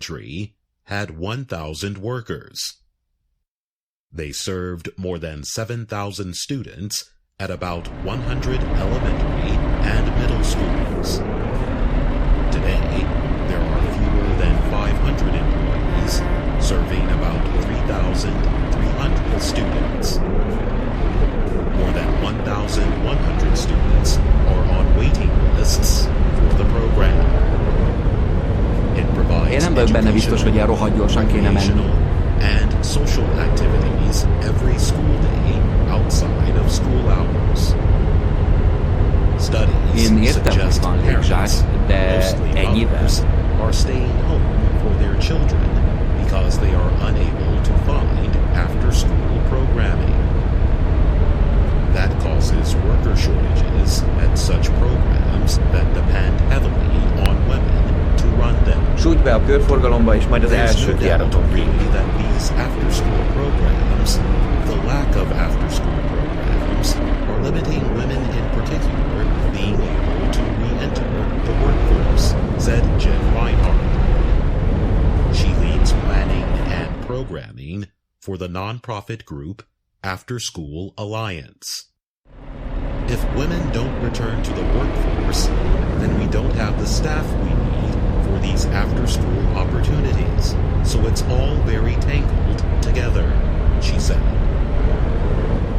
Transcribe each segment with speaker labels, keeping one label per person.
Speaker 1: Elementary had 1,000 workers. They served more than 7,000 students at about 100 elementary and middle schools. Today, there are fewer than 500 employees, serving about 3,300 students. More than 1,100 students are on waiting lists for the program. It provides educational, recreational, and social activities every school day outside of school hours. Studies suggest parents, mostly mothers, are staying home for their children because they are unable to find after-school programming. That causes worker shortages at such programs that depend heavily on women to run them.
Speaker 2: Sújt be a körforgalomba, és majd az első kiáraton
Speaker 1: really that these after-school programs, the lack of after-school programs, are limiting women in particular being able to re-enter the workforce, said Jen Reinhardt. She leads planning and programming for the nonprofit group After School Alliance. If women don't return to the workforce, then we don't have the staff we need for these after-school opportunities, so it's all very tangled together, she said.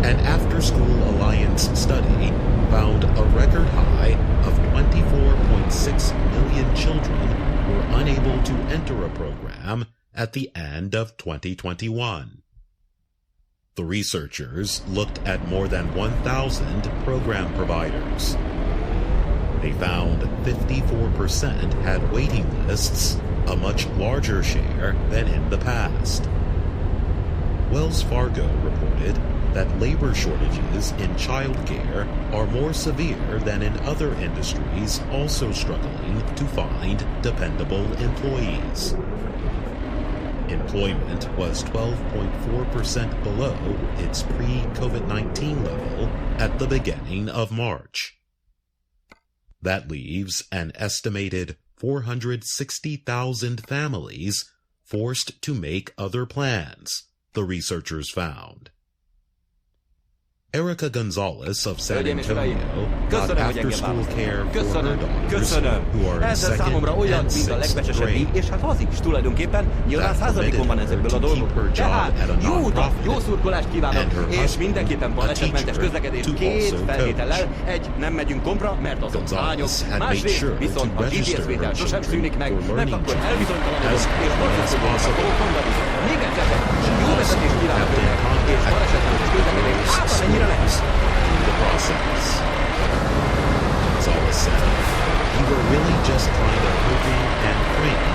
Speaker 1: An After School Alliance study found a record high of 24.6 million children were unable to enter a program at the end of 2021. The researchers looked at more than 1,000 program providers. They found 54% had waiting lists, a much larger share than in the past. Wells Fargo reported that labor shortages in childcare are more severe than in other industries also struggling to find dependable employees. Employment was 12.4% below its pre-COVID-19 level at the beginning of March. That leaves an estimated 460,000 families forced to make other plans, the researchers found. Erica Gonzalez of San Antonio got after-school care for her daughters who are in second and sixth grade.
Speaker 2: És hát az is tulajdonképpen, nyilván százalékon van ezekből a dolgokból. Tehát jó szurkolást kívánok, és mindenképpen balesetmentes közlekedést két feltétellel. Egy, nem megyünk kompra, mert azon hányok. Másrészt viszont a GPS-vétel sosem szűnik meg, mert akkor elbizonytalanodok, és borzasztóan fogok mondani. Még egyszer, jó vezetést kívánok önnek, és balesetmentes közlekedést, hát amennyire
Speaker 1: the process. Gonzalez said, "You were really just kind of hoping and praying."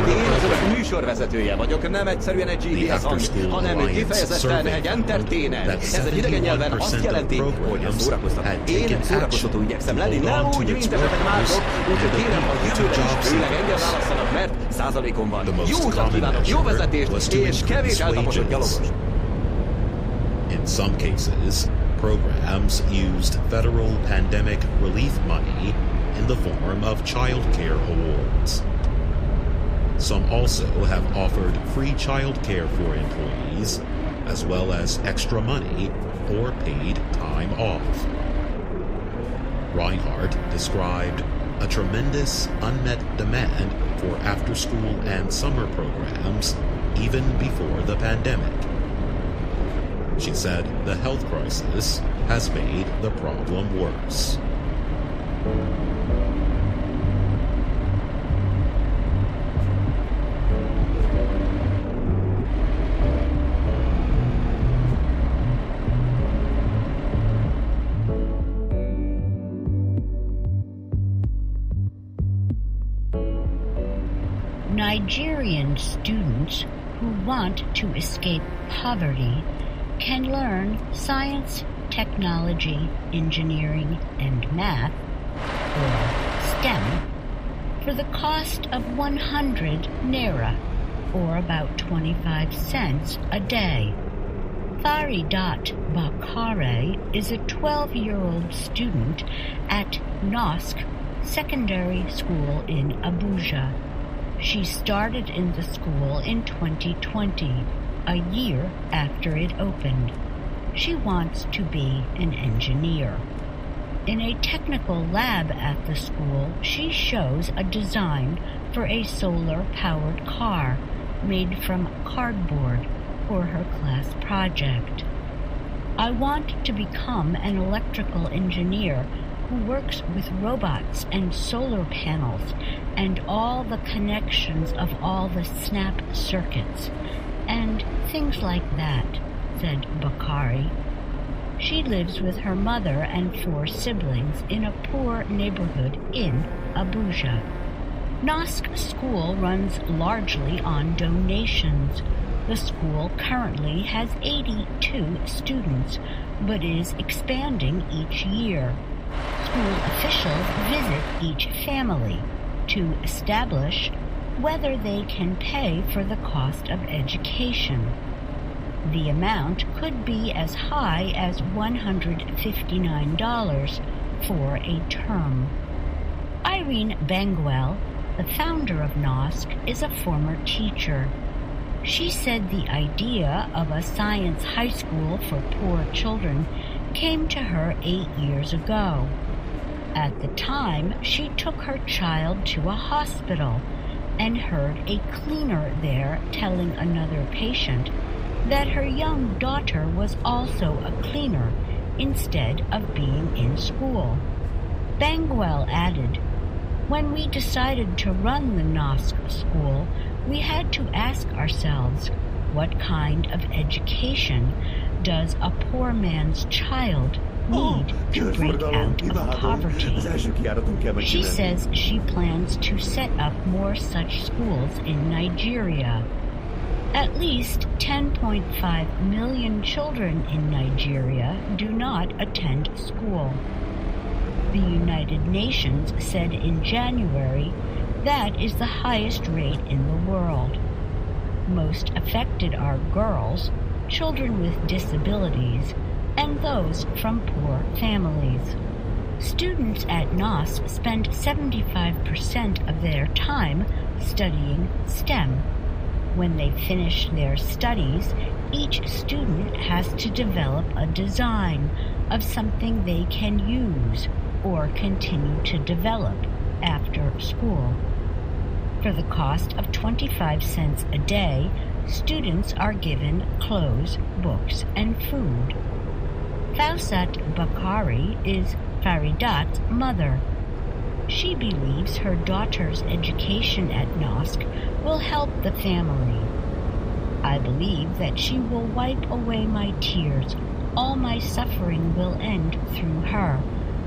Speaker 2: Én az önök műsorvezetője vagyok, nem egyszerűen egy GPS hang, hanem kifejezetten egy entertainer. Ez egy idegen nyelven azt jelenti, hogy szórakoztató. Én szórakoztató igyekszem lenni, nem úgy, mint esetleg mások, úgyhogy kérem, a jövőben is főleg engem válasszanak, mert százalékon van. Jó utat kívánok, jó vezetést, és kevés eltaposott gyalogos.
Speaker 1: In some cases, programs used federal pandemic relief money in the form of child care awards. Some also have offered free child care for employees, as well as extra money or paid time off. Reinhardt described a tremendous unmet demand for after-school and summer programs even before the pandemic. She said the health crisis has made the problem worse.
Speaker 3: Nigerian students who want to escape poverty can learn science, technology, engineering, and math, or STEM, for the cost of 100 naira, or about 25 cents a day. Faridat Bakare is a 12-year-old student at Nosk Secondary School in Abuja. She started in the school in 2020, a year after it opened. She wants to be an engineer. In a technical lab at the school, she shows a design for a solar-powered car made from cardboard for her class project. I want to become an electrical engineer who works with robots and solar panels and all the connections of all the snap circuits and things like that, said Bakari. She lives with her mother and 4 siblings in a poor neighborhood in Abuja. NOSC School runs largely on donations. The school currently has 82 students, but is expanding each year. School officials visit each family to establish whether they can pay for the cost of education. The amount could be as high as $159 for a term. Irene Bangwell, the founder of NOSC, is a former teacher. She said the idea of a science high school for poor children came to her 8 years ago. At the time, she took her child to a hospital and heard a cleaner there telling another patient that her young daughter was also a cleaner instead of being in school. Bangwell added, "When we decided to run the NOSC school, we had to ask ourselves, what kind of education does a poor man's child need to break out of poverty?" She says she plans to set up more such schools in Nigeria. At least 10.5 million children in Nigeria do not attend school. The United Nations said in January that is the highest rate in the world. Most affected are girls, children with disabilities, and those from poor families. Students at NOSC spend 75% of their time studying STEM. When they finish their studies, each student has to develop a design of something they can use or continue to develop after school. For the cost of 25 cents a day, students are given clothes, books, and food. Fausat Bakari is Faridat's mother. She believes her daughter's education at NOSC will help the family. "I believe that she will wipe away my tears. All my suffering will end through her,"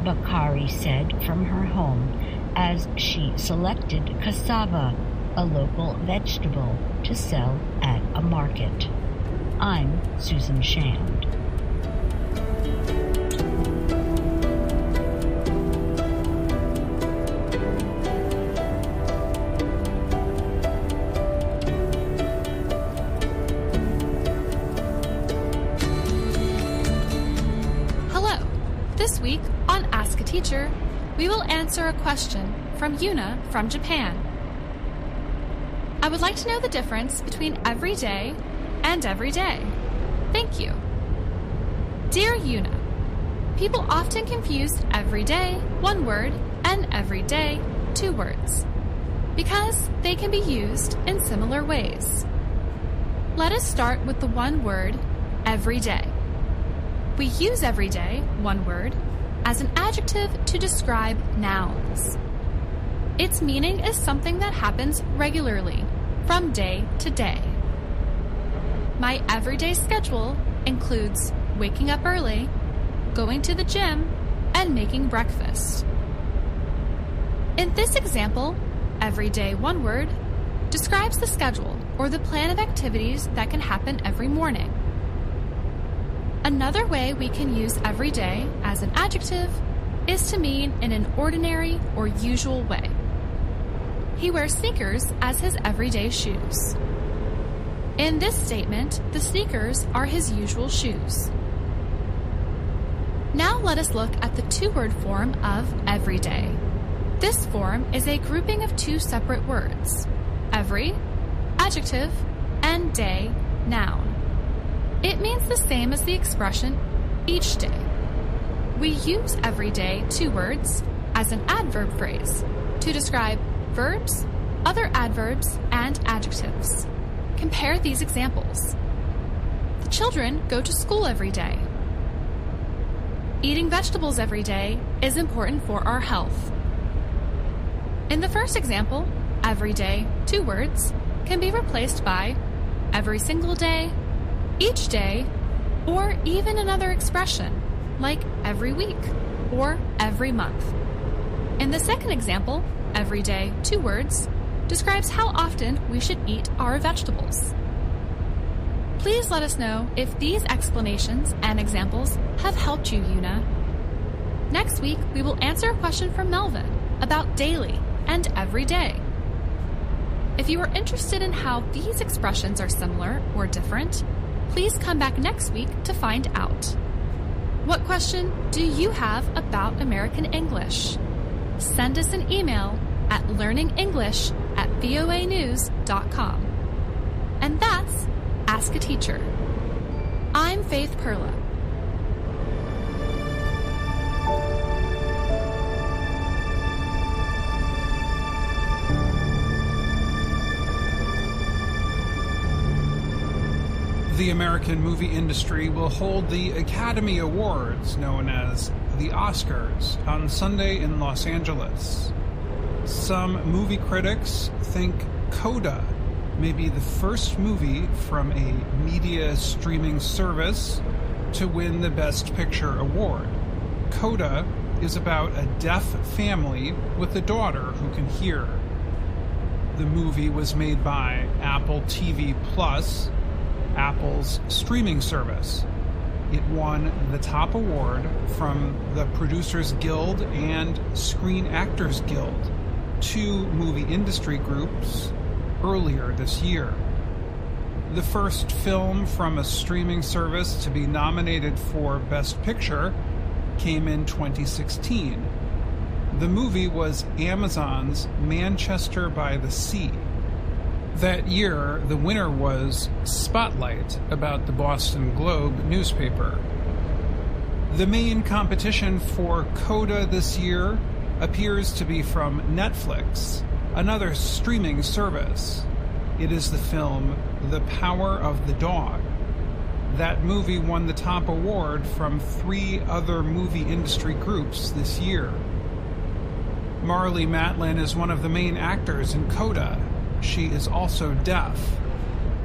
Speaker 3: Bakari said from her home as she selected cassava, a local vegetable, to sell at a market. I'm Susan Shand.
Speaker 4: This week on Ask a Teacher, we will answer a question from Yuna from Japan. I would like to know the difference between everyday and everyday. Thank you. Dear Yuna, people often confuse everyday, 1 word, and everyday, 2 words, because they can be used in similar ways. Let us start with the 1 word, everyday. We use everyday, 1 word, as an adjective to describe nouns. Its meaning is something that happens regularly, from day to day. My everyday schedule includes waking up early, going to the gym, and making breakfast. In this example, everyday, 1 word, describes the schedule or the plan of activities that can happen every morning. Another way we can use everyday as an adjective is to mean in an ordinary or usual way. He wears sneakers as his everyday shoes. In this statement, the sneakers are his usual shoes. Now let us look at the 2-word form of everyday. This form is a grouping of 2 separate words. every, adjective, and day, noun. It means the same as the expression each day. We use every day 2 words as an adverb phrase to describe verbs, other adverbs, and adjectives. Compare these examples. The children go to school every day. Eating vegetables every day is important for our health. In the first example, every day, 2 words, can be replaced by every single day, each day, or even another expression like every week or every month. In the second example, every day, 2 words, describes how often we should eat our vegetables. Please let us know if these explanations and examples have helped you, Una. Next week, we will answer a question from Melvin about daily and every day. If you are interested in how these expressions are similar or different, please come back next week to find out. What question do you have about American English? Send us an email at learningenglish@voanews.com. And that's Ask a Teacher. I'm Faith Perla.
Speaker 5: The American movie industry will hold the Academy Awards, known as the Oscars, on Sunday in Los Angeles. Some movie critics think Coda may be the first movie from a media streaming service to win the Best Picture award. Coda is about a deaf family with a daughter who can hear. The movie was made by Apple TV Plus, Apple's streaming service. It won the top award from the Producers Guild and Screen Actors Guild, 2 movie industry groups, earlier this year. The first film from a streaming service to be nominated for Best Picture came in 2016. The movie was Amazon's Manchester by the Sea. That year, the winner was Spotlight, about the Boston Globe newspaper. The main competition for Coda this year appears to be from Netflix, another streaming service. It is the film The Power of the Dog. That movie won the top award from 3 other movie industry groups this year. Marlee Matlin is one of the main actors in Coda. She is also deaf.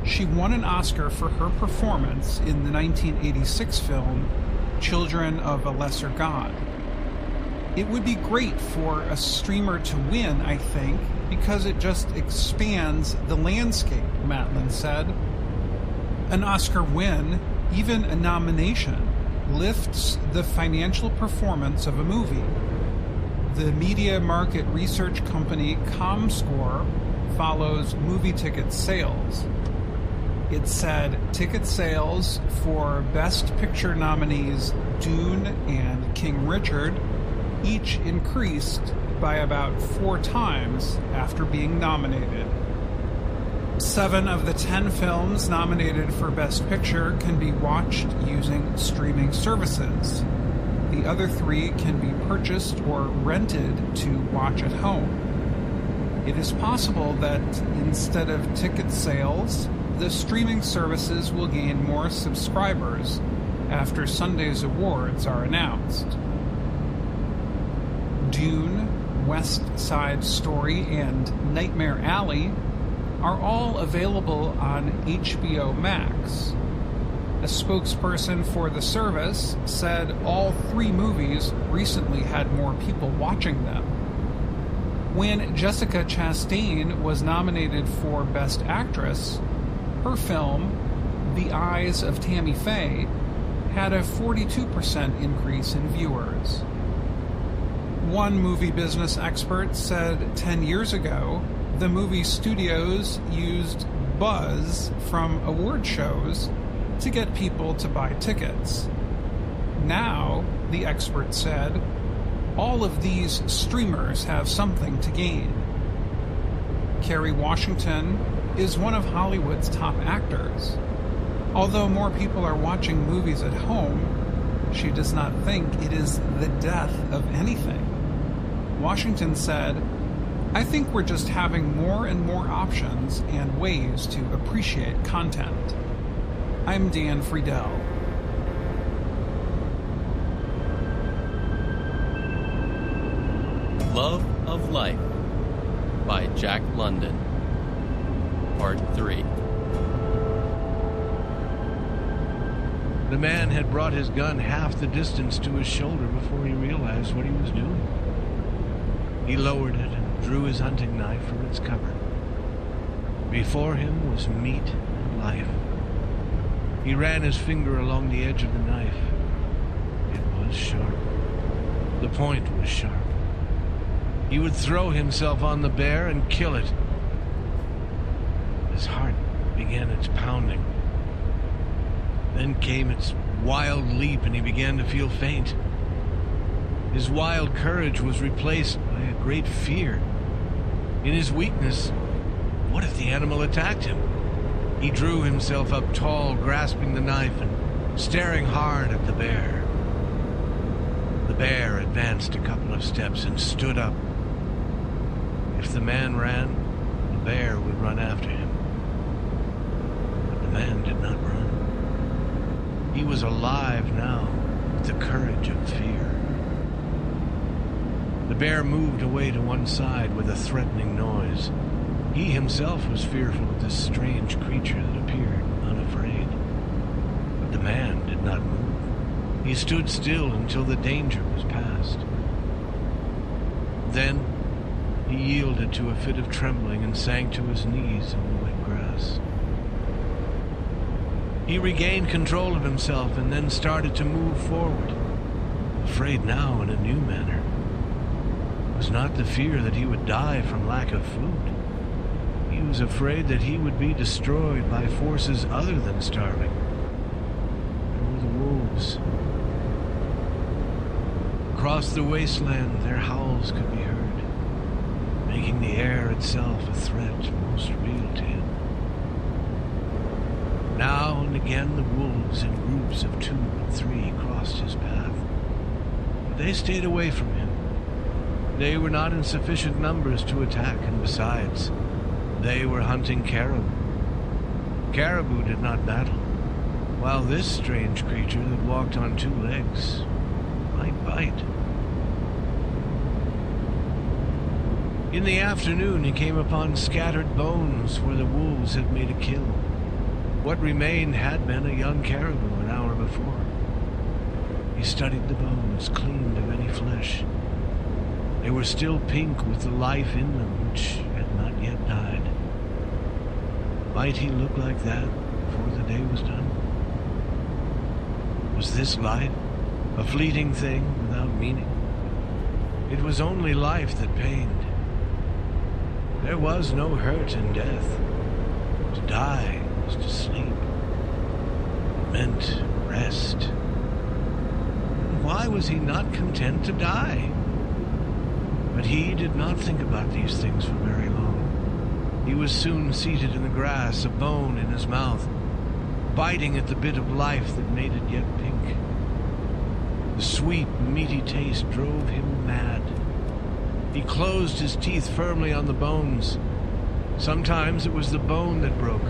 Speaker 5: She won an Oscar for her performance in the 1986 film Children of a Lesser God. It would be great for a streamer to win, I think, because it just expands the landscape, Matlin said. An Oscar win, even a nomination, lifts the financial performance of a movie. The media market research company ComScore follows movie ticket sales. It said ticket sales for Best Picture nominees Dune and King Richard each increased by about 4 times after being nominated. 7 of the 10 films nominated for Best Picture can be watched using streaming services. The other 3 can be purchased or rented to watch at home. It is possible that instead of ticket sales, the streaming services will gain more subscribers after Sunday's awards are announced. Dune, West Side Story, and Nightmare Alley are all available on HBO Max. A spokesperson for the service said all 3 movies recently had more people watching them. When Jessica Chastain was nominated for Best Actress, her film, The Eyes of Tammy Faye, had a 42% increase in viewers. One movie business expert said 10 years ago, the movie studios used buzz from award shows to get people to buy tickets. Now, the expert said, all of these streamers have something to gain. Kerry Washington is one of Hollywood's top actors. Although more people are watching movies at home, she does not think it is the death of anything. Washington said, "I think we're just having more and more options and ways to appreciate content." I'm Dan Friedel.
Speaker 6: Love of Life by Jack London. Part 3.
Speaker 7: The man had brought his gun half the distance to his shoulder before he realized what he was doing. He lowered it and drew his hunting knife from its cover. Before him was meat and life. He ran his finger along the edge of the knife. It was sharp. The point was sharp. He would throw himself on the bear and kill it. His heart began its pounding. Then came its wild leap, and he began to feel faint. His wild courage was replaced by a great fear. In his weakness, what if the animal attacked him? He drew himself up tall, grasping the knife and staring hard at the bear. The bear advanced a couple of steps and stood up. If the man ran, the bear would run after him. But the man did not run. He was alive now, with the courage of fear. The bear moved away to one side with a threatening noise. He himself was fearful of this strange creature that appeared unafraid. But the man did not move. He stood still until the danger was past. Then he yielded to a fit of trembling and sank to his knees in the wet grass. He regained control of himself and then started to move forward, afraid now in a new manner. It was not the fear that he would die from lack of food. He was afraid that he would be destroyed by forces other than starving. There were the wolves. Across the wasteland, their howls could be heard, making the air itself a threat most real to him. Now and again the wolves in groups of 2 and 3 crossed his path. But they stayed away from him. They were not in sufficient numbers to attack, and besides, they were hunting caribou. Caribou did not battle, while this strange creature that walked on 2 legs might bite. In the afternoon he came upon scattered bones where the wolves had made a kill. What remained had been a young caribou an hour before. He studied the bones, cleaned of any flesh. They were still pink with the life in them which had not yet died. Might he look like that before the day was done? Was this life a fleeting thing without meaning? It was only life that pained. There was no hurt in death. To die was to sleep. It meant rest. And why was he not content to die? But he did not think about these things for very long. He was soon seated in the grass, a bone in his mouth, biting at the bit of life that made it yet pink. The sweet, meaty taste drove him mad. He closed his teeth firmly on the bones. Sometimes it was the bone that broke,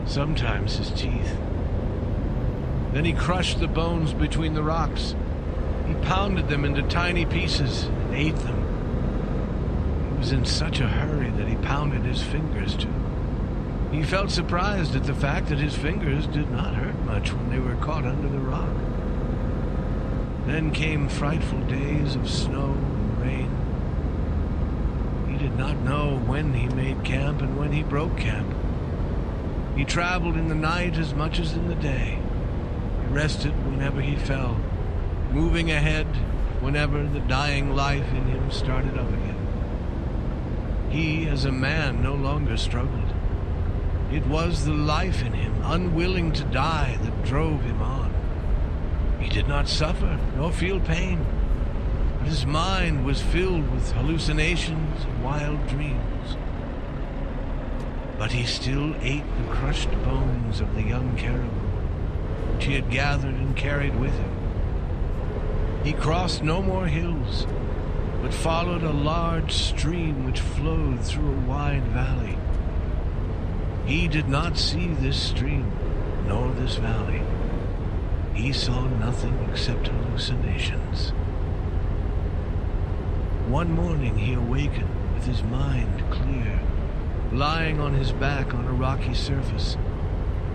Speaker 7: sometimes his teeth. Then he crushed the bones between the rocks. He pounded them into tiny pieces and ate them. He was in such a hurry that he pounded his fingers too. He felt surprised at the fact that his fingers did not hurt much when they were caught under the rock. Then came frightful days of snow and rain. He did not know when he made camp and when he broke camp. He traveled in the night as much as in the day. He rested whenever he fell, moving ahead whenever the dying life in him started up again. He, as a man, no longer struggled. It was the life in him, unwilling to die, that drove him on. He did not suffer nor feel pain, but his mind was filled with hallucinations and wild dreams. But he still ate the crushed bones of the young caribou, which he had gathered and carried with him. He crossed no more hills, but followed a large stream which flowed through a wide valley. He did not see this stream, nor this valley. He saw nothing except hallucinations. One morning he awakened with his mind clear, lying on his back on a rocky surface.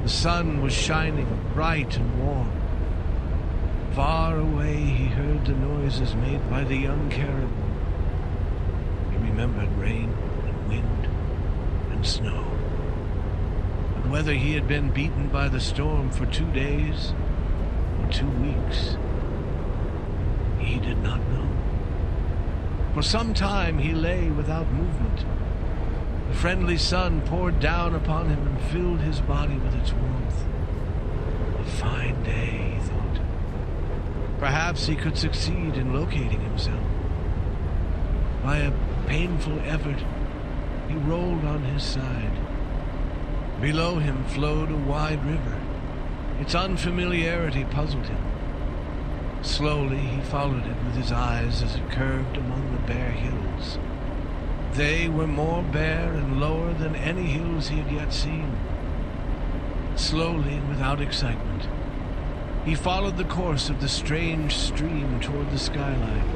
Speaker 7: The sun was shining bright and warm. Far away he heard the noises made by the young caribou. He remembered rain and wind and snow. But whether he had been beaten by the storm for 2 days or 2 weeks, he did not know. For some time he lay without movement. The friendly sun poured down upon him and filled his body with its warmth. A fine day, he thought. Perhaps he could succeed in locating himself. By a painful effort, he rolled on his side. Below him flowed a wide river. Its unfamiliarity puzzled him. Slowly he followed it with his eyes as it curved among the bare hills. They were more bare and lower than any hills he had yet seen. Slowly and without excitement, he followed the course of the strange stream toward the skyline,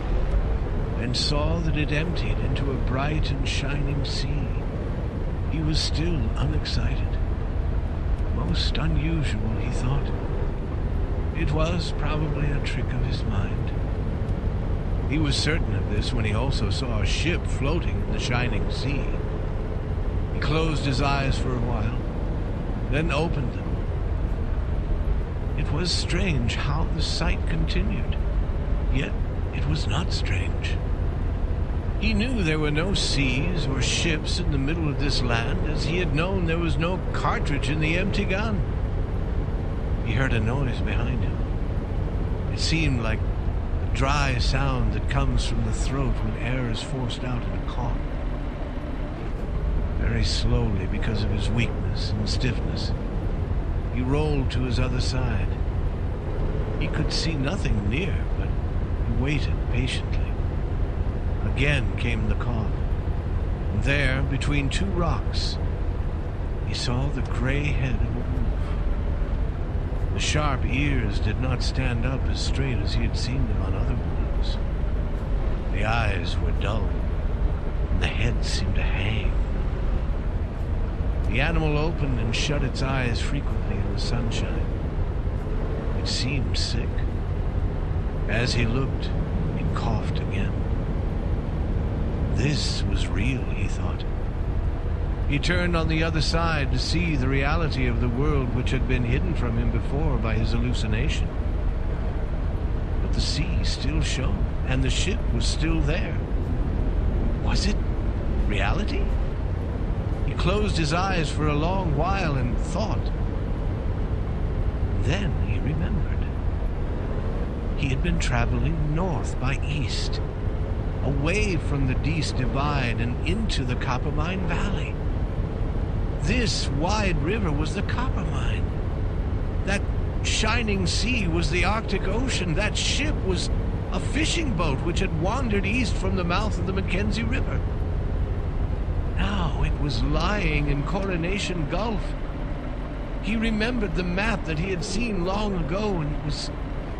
Speaker 7: and saw that it emptied into a bright and shining sea. He was still unexcited. Most unusual, he thought. It was probably a trick of his mind. He was certain of this when he also saw a ship floating in the shining sea. He closed his eyes for a while, then opened them. It was strange how the sight continued, yet it was not strange. He knew there were no seas or ships in the middle of this land, as he had known there was no cartridge in the empty gun. He heard a noise behind him. It seemed like a dry sound that comes from the throat when air is forced out in a cough. Very slowly, because of his weakness and stiffness, he rolled to his other side. He could see nothing near, but he waited patiently. Again came the cough, and there, between 2 rocks, he saw the gray head of a wolf. The sharp ears did not stand up as straight as he had seen them on other wolves. The eyes were dull, and the head seemed to hang. The animal opened and shut its eyes frequently in the sunshine. It seemed sick. As he looked, it coughed again. This was real, he thought. He turned on the other side to see the reality of the world which had been hidden from him before by his hallucination. But the sea still shone, and the ship was still there. Was it reality? He closed his eyes for a long while and thought. Then he remembered. He had been traveling north by east, away from the Dees Divide and into the Coppermine Valley. This wide river was the Coppermine. That shining sea was the Arctic Ocean. That ship was a fishing boat which had wandered east from the mouth of the Mackenzie River. Now it was lying in Coronation Gulf. He remembered the map that he had seen long ago, and it was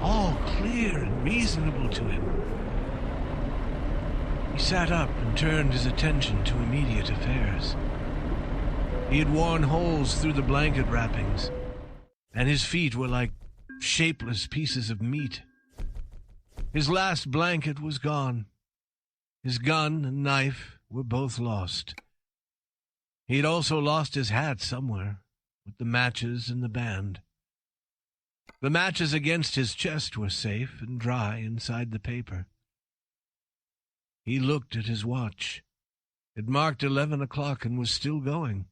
Speaker 7: all clear and reasonable to him. He sat up and turned his attention to immediate affairs. He had worn holes through the blanket wrappings, and his feet were like shapeless pieces of meat. His last blanket was gone. His gun and knife were both lost. He had also lost his hat somewhere, with the matches and the band. The matches against his chest were safe and dry inside the paper. He looked at his watch. It marked 11 o'clock and was still going.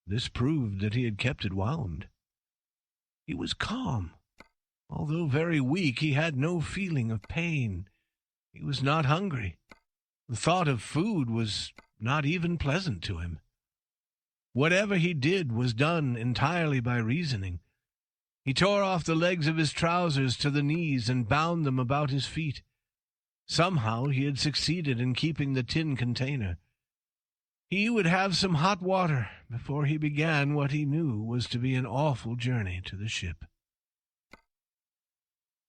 Speaker 7: This proved that he had kept it wound. He was calm. Although very weak, he had no feeling of pain. He was not hungry. The thought of food was not even pleasant to him. Whatever he did was done entirely by reasoning. He tore off the legs of his trousers to the knees and bound them about his feet. Somehow he had succeeded in keeping the tin container. He would have some hot water before he began what he knew was to be an awful journey to the ship.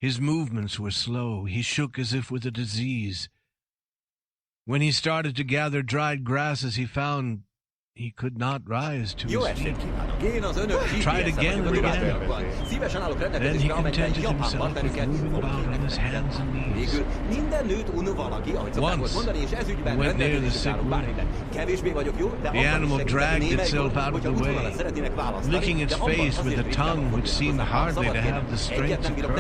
Speaker 7: His movements were slow. He shook as if with a disease. When he started to gather dried grasses, he found he could not rise to his feet. Tried again and again. Then he contented himself with moving about on his hands and knees. Once, he went near the sick wolf. The animal dragged itself out of the way, licking its face with a tongue which seemed hardly to have the strength to curl.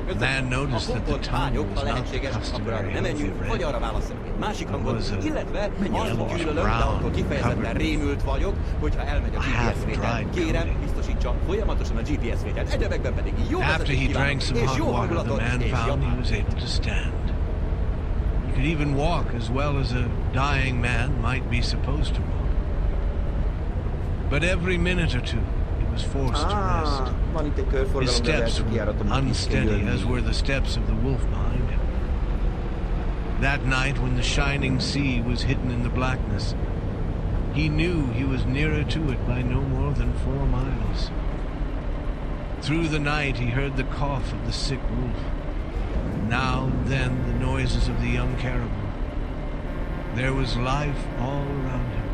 Speaker 7: The man noticed that the tongue was not the customary healthy red, but was a yellowish brown,
Speaker 2: kifejezetten rémült vagyok, hogyha elmegy a GPS-vétel. Kérem, biztosítsa folyamatosan a GPS-vételt. Egyebekben pedig jó vezetést kívánok, és jó hangulatot, és
Speaker 7: was able to stand. He could even walk as well as a dying man might be supposed to walk. But every minute or two, he was forced to rest. His steps were unsteady, as were the steps of the wolf behind him. That night, when the shining sea was hidden in the blackness, he knew he was nearer to it by no more than 4 miles. Through the night, he heard the cough of the sick wolf. Now and then, the noises of the young caribou. There was life all around him,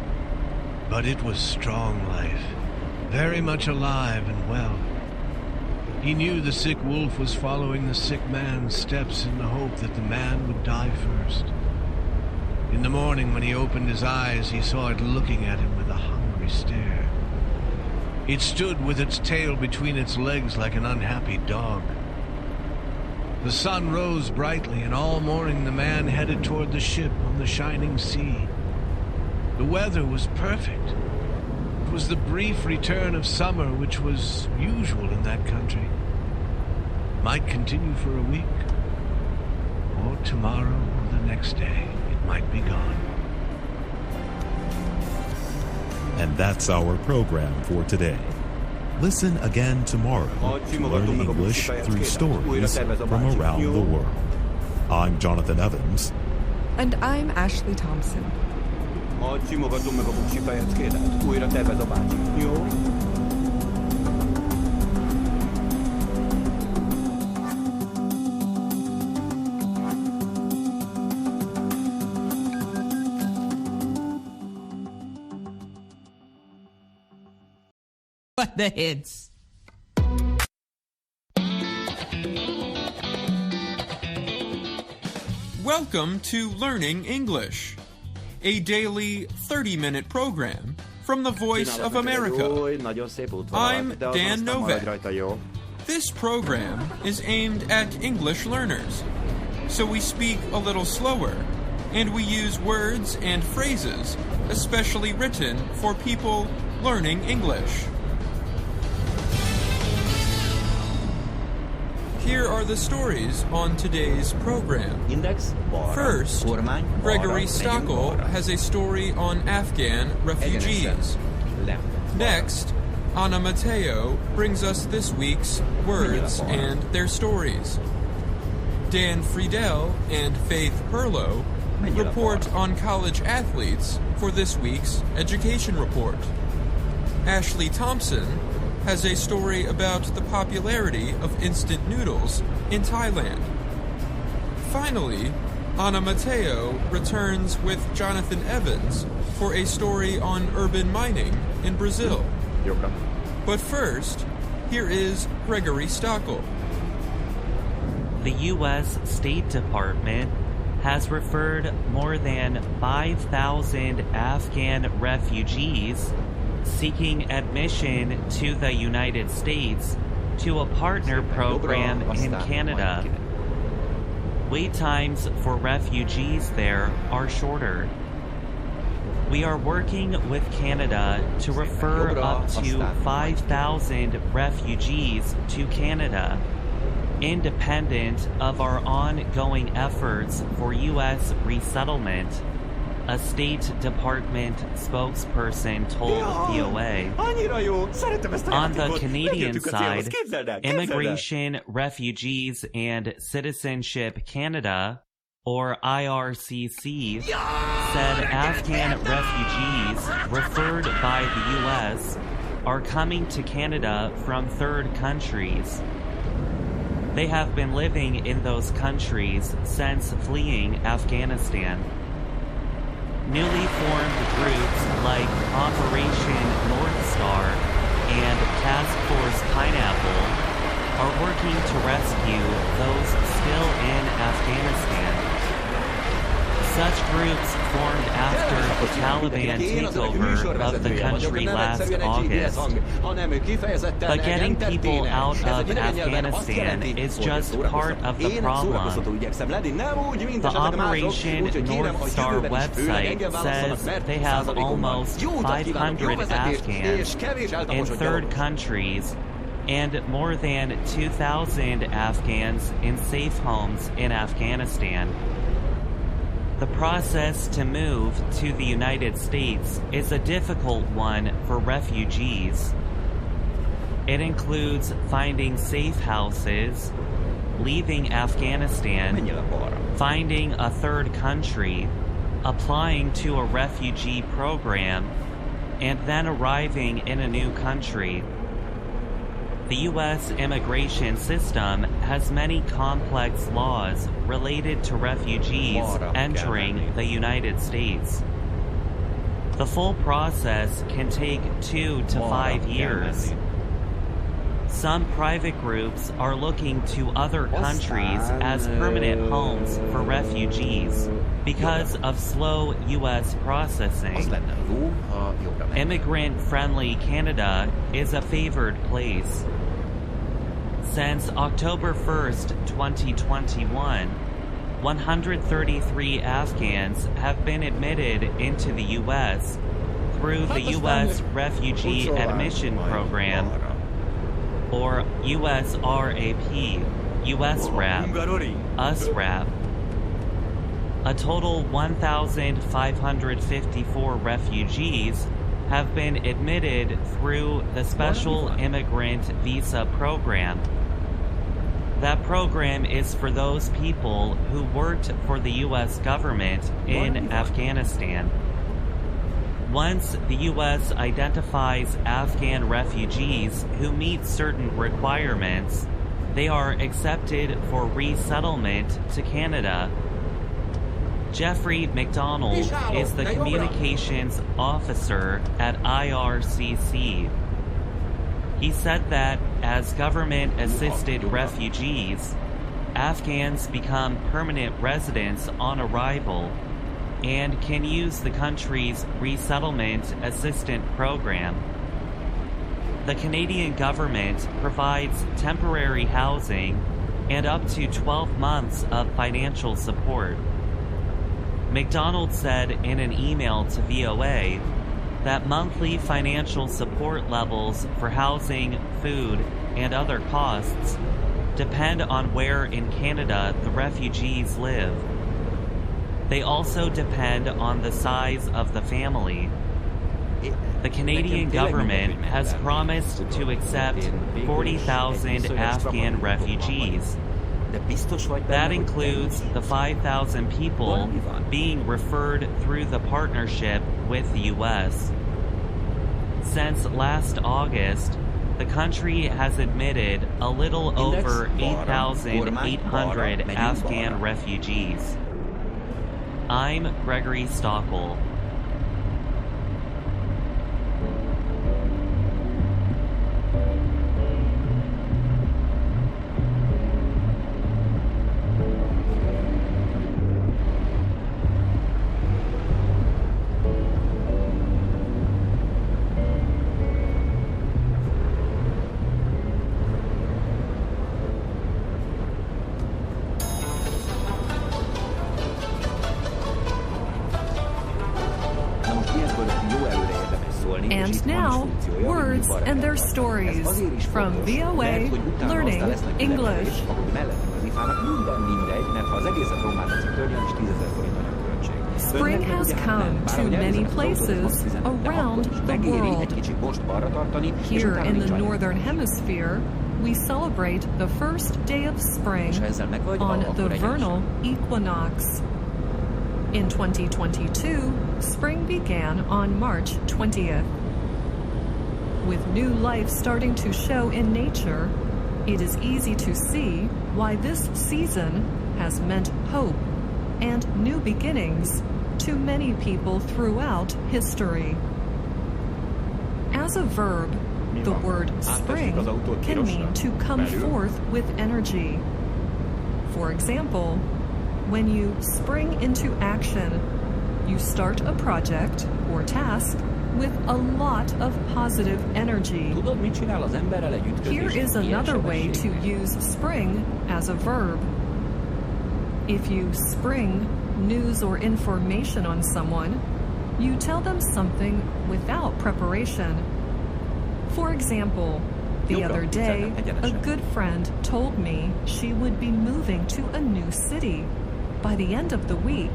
Speaker 7: but it was strong life, very much alive and well. He knew the sick wolf was following the sick man's steps in the hope that the man would die first. In the morning, when he opened his eyes, he saw it looking at him with a hungry stare. It stood with its tail between its legs like an unhappy dog. The sun rose brightly, and all morning the man headed toward the ship on the shining sea. The weather was perfect. It was the brief return of summer which was usual in that country. It might continue for a week, or tomorrow, or the next day. It might be gone.
Speaker 1: And that's our program for today. Listen again tomorrow to learn English through stories from around the world. I'm Jonathan Evans.
Speaker 8: And I'm Ashley Thompson.
Speaker 2: Simogatom meg a buksi fejeckédet. Újra tervez a bácsi. Jó?
Speaker 9: What the hits?
Speaker 5: Welcome to Learning English, a daily 30-minute program from the Voice of America. I'm Dan Novak. This program is aimed at English learners, so we speak a little slower, and we use words and phrases especially written for people learning English. Here are the stories on today's program. First, Gregory Stockel has a story on Afghan refugees. Next, Anna Mateo brings us this week's words and their stories. Dan Friedel and Faith Perlow report on college athletes for this week's education report. Ashley Thompson has a story about the popularity of instant noodles in Thailand. Finally, Anna Mateo returns with Jonathan Evans for a story on urban mining in Brazil. But first, here is Gregory Stockel.
Speaker 10: The U.S. State Department has referred more than 5,000 Afghan refugees seeking admission to the United States to a partner program in Canada. Wait times for refugees there are shorter. We are working with Canada to refer up to 5,000 refugees to Canada, independent of our ongoing efforts for U.S. resettlement. a State Department spokesperson told VOA. On the Canadian side, Immigration, Refugees and Citizenship Canada, or IRCC, said Afghan refugees referred by the U.S. are coming to Canada from third countries. They have been living in those countries since fleeing Afghanistan. Newly formed groups like Operation North Star and Task Force Pineapple are working to rescue those still in Afghanistan. Such groups formed after the Taliban takeover of the country last August. But getting people out of Afghanistan is just part of the problem. The Operation North Star website says they have almost 500 Afghans in third countries and more than 2,000 Afghans in safe homes in Afghanistan. The process to move to the United States is a difficult one for refugees. It includes finding safe houses, leaving Afghanistan, finding a third country, applying to a refugee program, and then arriving in a new country. The U.S. immigration system has many complex laws related to refugees entering the United States. The full process can take 2 to 5 years. Some private groups are looking to other countries as permanent homes for refugees because of slow U.S. processing. Immigrant-friendly Canada is a favored place. Since October 1st, 2021, 133 Afghans have been admitted into the U.S. through the U.S. Refugee Admission Program, or USRAP, USRAP, USRAP. A total 1,554 refugees have been admitted through the Special Immigrant Visa Program. That program is for those people who worked for the U.S. government in Afghanistan. Once the U.S. identifies Afghan refugees who meet certain requirements, they are accepted for resettlement to Canada. Jeffrey McDonald is the communications officer at IRCC. He said that as government-assisted refugees, Afghans become permanent residents on arrival and can use the country's resettlement assistance program. The Canadian government provides temporary housing and up to 12 months of financial support. McDonald said in an email to VOA that monthly financial support levels for housing, food, and other costs depend on where in Canada the refugees live. They also depend on the size of the family. The Canadian government has promised to accept 40,000 Afghan refugees. That includes the 5,000 people being referred through the partnership with the U.S. Since last August, the country has admitted a little over 8,800 Afghan refugees. I'm Gregory Stockel.
Speaker 8: And now, words and their stories from VOA Learning English. Spring has come to many places around the world. Here in the Northern Hemisphere, we celebrate the first day of spring on the vernal equinox. In 2022, spring began on March 20th. With new life starting to show in nature, it is easy to see why this season has meant hope and new beginnings to many people throughout history. As a verb, the word spring can mean to come forth with energy. For example, when you spring into action, you start a project or task with a lot of positive energy. Here is another way to use spring as a verb. If you spring news or information on someone, you tell them something without preparation. For example, the other day, a good friend told me she would be moving to a new city by the end of the week.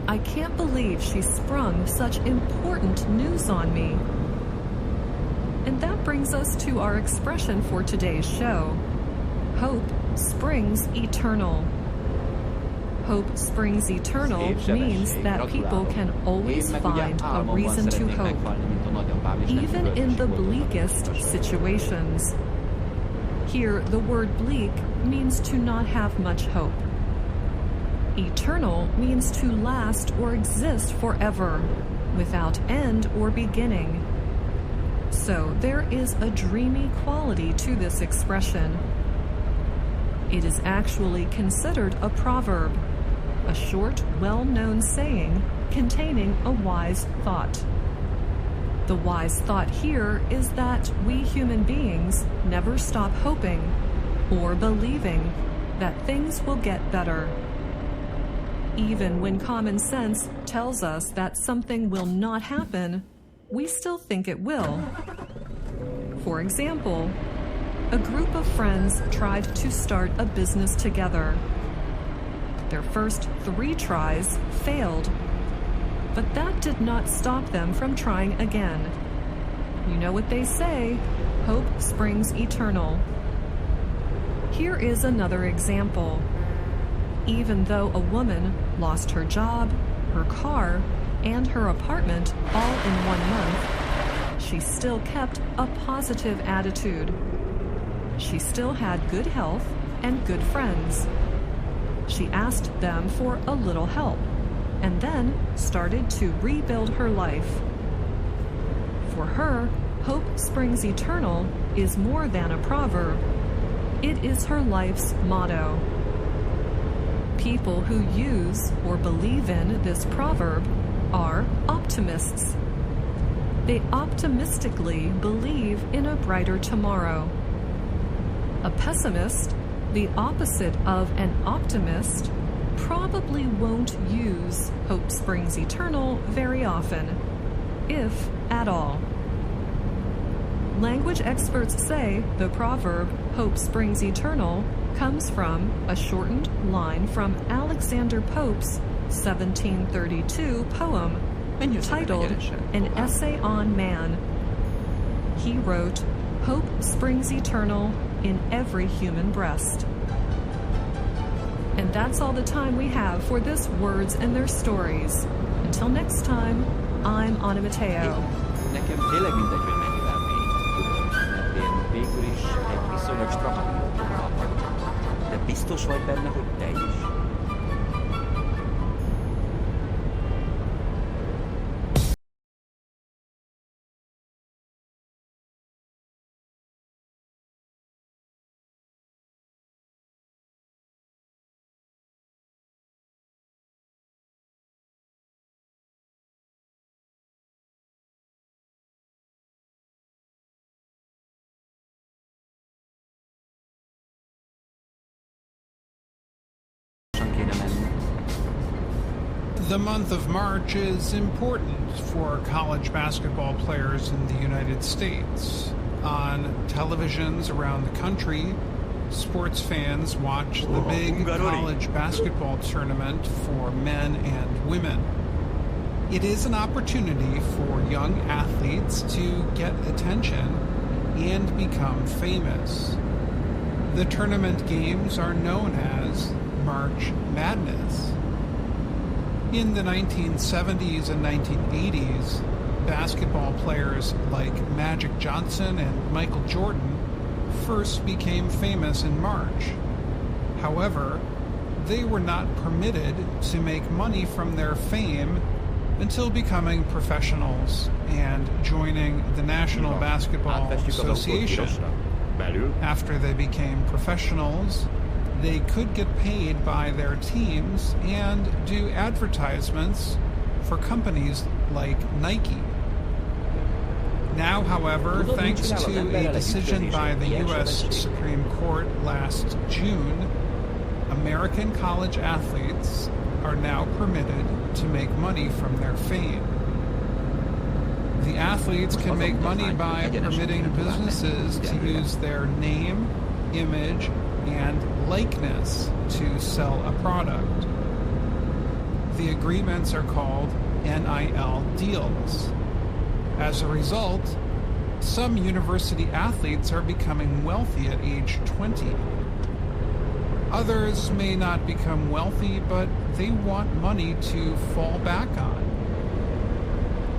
Speaker 8: I can't believe she sprung such important news on me. And that brings us to our expression for today's show. Hope springs eternal. Hope springs eternal means that people can always find a reason to hope, even in the bleakest situations. Here, the word bleak means to not have much hope. Eternal means to last or exist forever, without end or beginning. So there is a dreamy quality to this expression. It is actually considered a proverb, a short, well-known saying containing a wise thought. The wise thought here is that we human beings never stop hoping or believing that things will get better. Even when common sense tells us that something will not happen, we still think it will. For example, a group of friends tried to start a business together. Their first 3 tries failed, but that did not stop them from trying again. You know what they say, hope springs eternal. Here is another example. Even though a woman lost her job, her car, and her apartment all in 1 month, she still kept a positive attitude. She still had good health and good friends. She asked them for a little help, and then started to rebuild her life. For her, hope springs eternal is more than a proverb. It is her life's motto. People who use or believe in this proverb are optimists. They optimistically believe in a brighter tomorrow. A pessimist, the opposite of an optimist, probably won't use hope springs eternal very often, if at all. Language experts say the proverb hope springs eternal comes from a shortened line from Alexander Pope's 1732 poem titled An Essay on Man. He wrote, "Hope springs eternal in every human breast." And that's all the time we have for this Words and Their Stories. Until next time, I'm Anna Matteo.
Speaker 2: Nekem tényleg mindegy, hogy mennyivel mély, mert én végül is egy viszonylag strapatív vagyok. De biztos vagy benne, hogy te is?
Speaker 5: The month of March is important for college basketball players in the United States. On televisions around the country, Sports fans watch the big college basketball tournament for men and women. It is an opportunity for young athletes to get attention and become famous. The tournament games are known as March Madness. In the 1970s and 1980s, basketball players like Magic Johnson and Michael Jordan first became famous in March. However, they were not permitted to make money from their fame until becoming professionals and joining the National Basketball Association. After they became professionals, they could get paid by their teams and do advertisements for companies like Nike. Now, however, thanks to a decision by the U.S. Supreme Court last June, American college athletes are now permitted to make money from their fame. The athletes can make money by permitting businesses to use their name, image, and likeness to sell a product. The agreements are called NIL deals. As a result, some university athletes are becoming wealthy at age 20. Others may not become wealthy, but they want money to fall back on.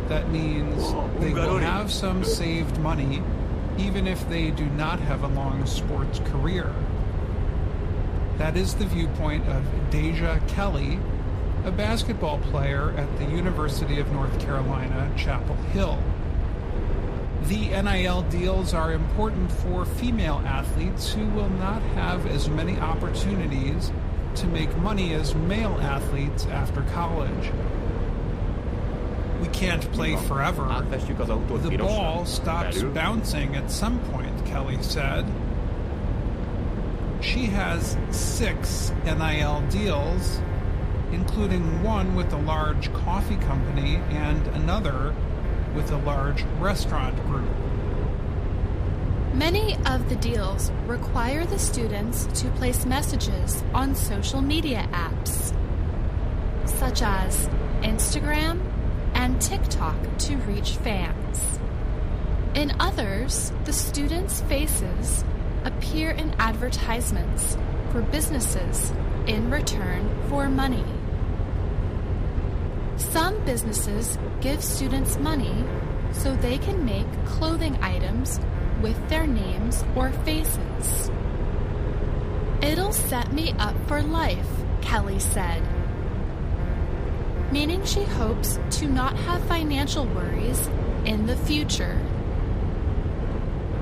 Speaker 5: That means they will have some saved money, even if they do not have a long sports career. That is the viewpoint of Deja Kelly, a basketball player at the University of North Carolina, Chapel Hill. The NIL deals are important for female athletes who will not have as many opportunities to make money as male athletes after college. We can't play forever. The ball stops bouncing at some point, Kelly said. She has 6 NIL deals, including one with a large coffee company and another with a large restaurant group.
Speaker 4: Many of the deals require the students to place messages on social media apps, such as Instagram and TikTok, to reach fans. In others, the students' faces appear in advertisements for businesses in return for money. Some businesses give students money so they can make clothing items with their names or faces. "It'll set me up for life," Kelly said, meaning she hopes to not have financial worries in the future.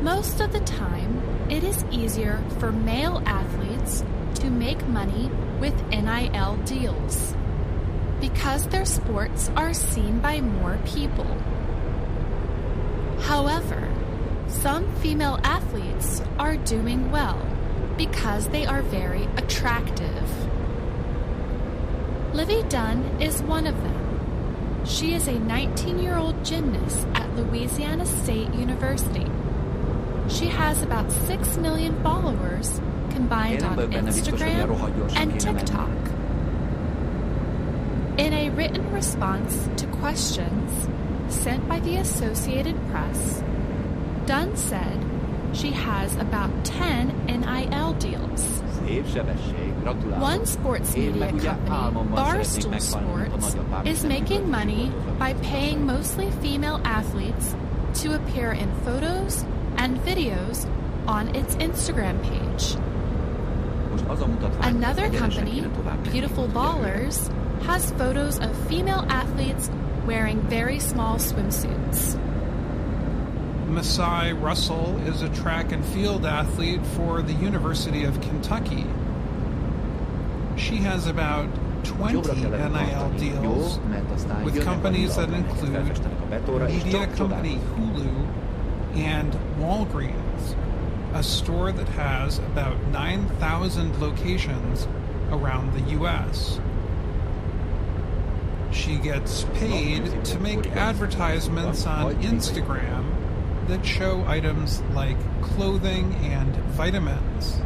Speaker 4: Most of the time, it is easier for male athletes to make money with NIL deals because their sports are seen by more people. However, some female athletes are doing well because they are very attractive. Livy Dunn is one of them. She is a 19-year-old gymnast at Louisiana State University. She has about 6 million followers combined on Instagram and TikTok. In a written response to questions sent by the Associated Press, Dunn said she has about 10 NIL deals. One sports media company, Barstool Sports, is making money by paying mostly female athletes to appear in photos and videos on its Instagram page. Another company, Beautiful Ballers, has photos of female athletes wearing very small swimsuits.
Speaker 5: Masai Russell is a track and field athlete for the University of Kentucky. She has about 20 NIL deals with companies that include media company Hulu and Walgreens, a store that has about 9,000 locations around the U.S. She gets paid to make advertisements on Instagram that show items like clothing and vitamins.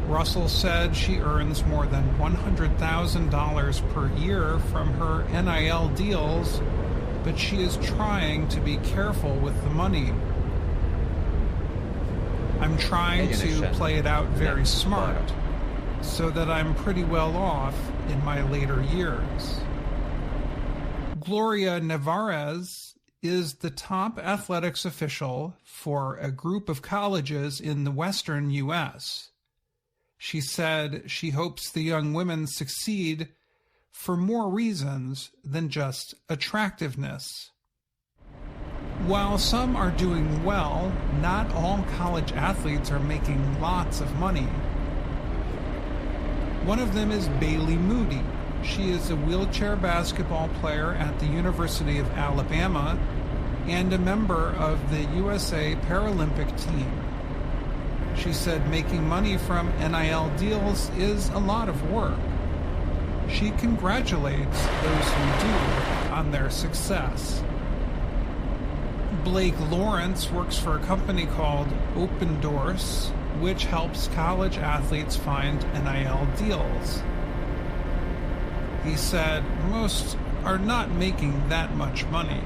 Speaker 5: Russell said she earns more than $100,000 per year from her NIL deals, but she is trying to be careful with the money. I'm trying to play it out very smart, so that I'm pretty well off in my later years. Gloria Nevarez is the top athletics official for a group of colleges in the western U.S. She said she hopes the young women succeed for more reasons than just attractiveness. While some are doing well, not all college athletes are making lots of money. One of them is Bailey Moody. She is a wheelchair basketball player at the University of Alabama and a member of the USA Paralympic team. She said making money from NIL deals is a lot of work. She congratulates those who do on their success. Blake Lawrence works for a company called Open Doors, which helps college athletes find NIL deals. He said most are not making that much money.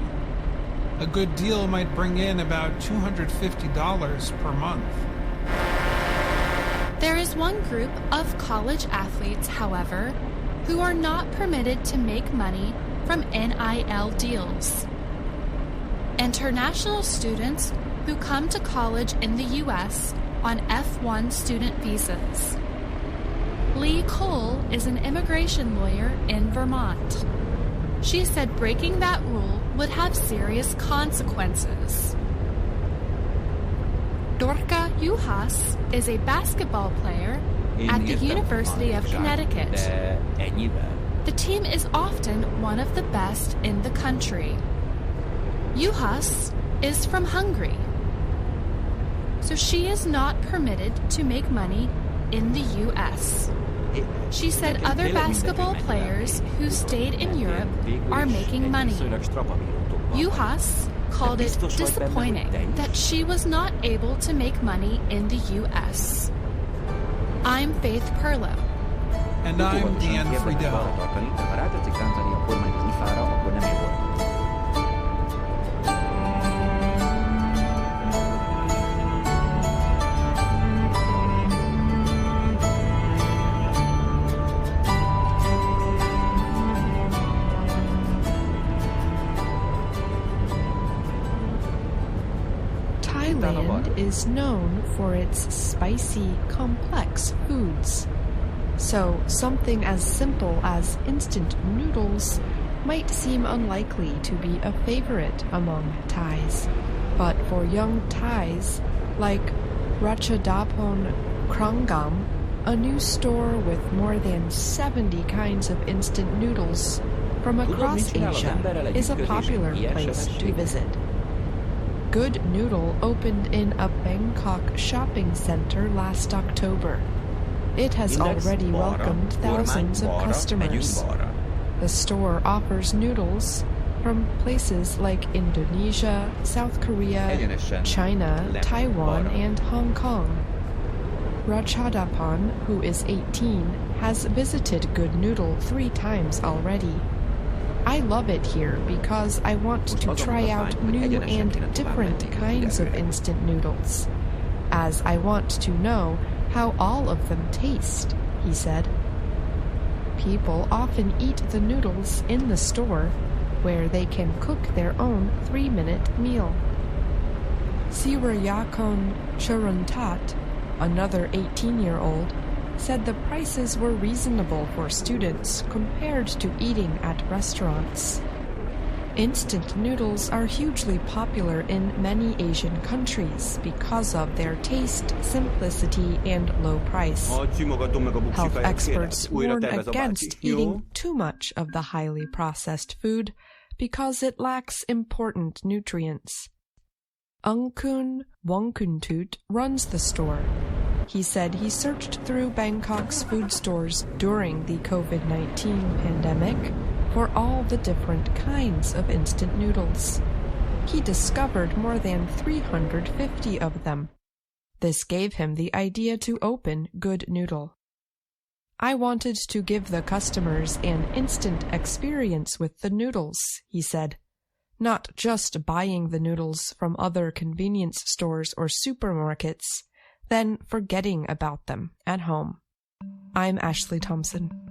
Speaker 5: A good deal might bring in about $250 per month.
Speaker 4: There is one group of college athletes, however, who are not permitted to make money from NIL deals. International students who come to college in the U.S. on F1 student visas. Lee Cole is an immigration lawyer in Vermont. She said breaking that rule would have serious consequences. Dorka Juhas is a basketball player at the University of Connecticut. The team is often one of the best in the country. Juhas is from Hungary, so she is not permitted to make money in the U.S. She said other basketball players who stayed in Europe are making money. Juhas called it disappointing that she was not able to make money in the U.S. I'm Faith Perlow.
Speaker 5: And I'm Dan Friedel.
Speaker 11: Thailand is known for its spicy, complex foods. So something as simple as instant noodles might seem unlikely to be a favorite among Thais. But for young Thais, like Ratchadapon Krangam, a new store with more than 70 kinds of instant noodles from across Asia, is a popular place to visit. Good Noodle opened in a Bangkok shopping center last October. It has already welcomed thousands of customers. The store offers noodles from places like Indonesia, South Korea, China, Taiwan, and Hong Kong. Ratchadapan, who is 18, has visited Good Noodle 3 times already. I love it here because I want to try out new and different kinds of instant noodles, as I want to know how all of them taste, he said. People often eat the noodles in the store, where they can cook their own 3-minute meal. Sirayakon Charuntat, another 18-year-old, said the prices were reasonable for students compared to eating at restaurants. Instant noodles are hugely popular in many Asian countries because of their taste, simplicity, and low price. Health experts warn against eating too much of the highly processed food because it lacks important nutrients. Angkun Wongkuntut runs the store. He said he searched through Bangkok's food stores during the COVID-19 pandemic for all the different kinds of instant noodles. He discovered more than 350 of them. This gave him the idea to open Good Noodle. I wanted to give the customers an instant experience with the noodles, he said. Not just buying the noodles from other convenience stores or supermarkets, then forgetting about them at home. I'm Ashley Thompson.